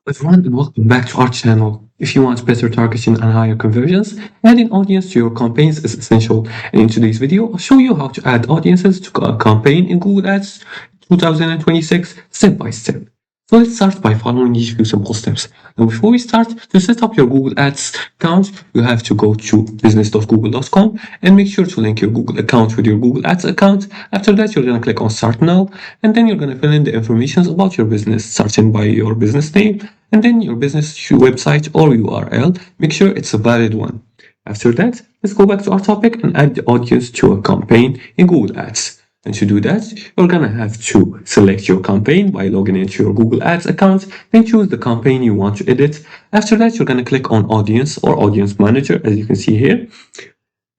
Everyone, and welcome back to our channel. If you want better targeting and higher conversions, adding audience to your campaigns is essential. And in today's video, I'll show you how to add audiences to a campaign in Google Ads 2026 step by step. So let's start by following these few simple steps. Now, before we start, to set up your Google Ads account, you have to go to business.google.com and make sure to link your Google account with your Google Ads account. After that, you're going to click on Start Now, and then you're going to fill in the information about your business, starting by your business name, and then your business website or URL. Make sure it's a valid one. After that, let's go back to our topic and add the audience to a campaign in Google Ads. And to do that, you're gonna have to select your campaign by logging into your Google Ads account, then choose the campaign you want to edit. After that, you're gonna click on Audience or Audience Manager, as you can see here.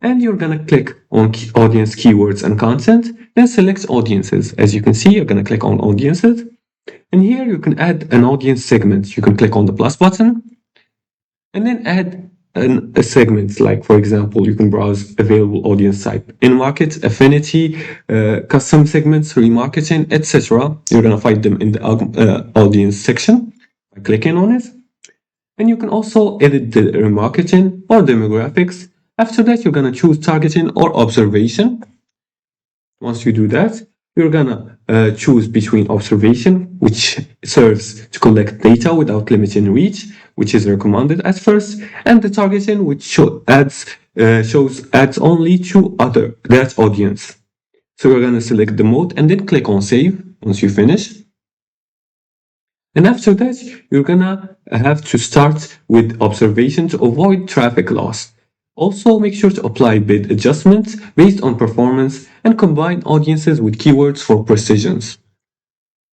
And you're gonna click on Audience Keywords and Content, then select Audiences. As you can see, you're gonna click on Audiences. And here you can add an audience segment. You can click on the plus button and then add a segment. Like, for example, you can browse available audience type, in-market, affinity, custom segments, remarketing, etc. You're going to find them in the audience section by clicking on it. And you can also edit the remarketing or demographics. After that, you're going to choose targeting or observation. Once you do that, you're gonna choose between observation, which serves to collect data without limiting reach, which is recommended at first, and the targeting, which shows ads only to that audience. So you're gonna select the mode and then click on Save once you finish. And after that, you're gonna have to start with observation to avoid traffic loss. Also, make sure to apply bid adjustments based on performance and combine audiences with keywords for precision.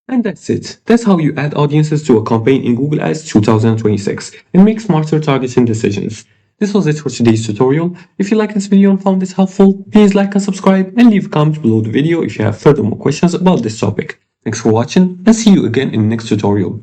And that's it. That's how you add audiences to a campaign in Google Ads 2026 and make smarter targeting decisions. This was it for today's tutorial. If you liked this video and found this helpful, please like and subscribe and leave a comment below the video if you have further more questions about this topic. Thanks for watching and see you again in the next tutorial.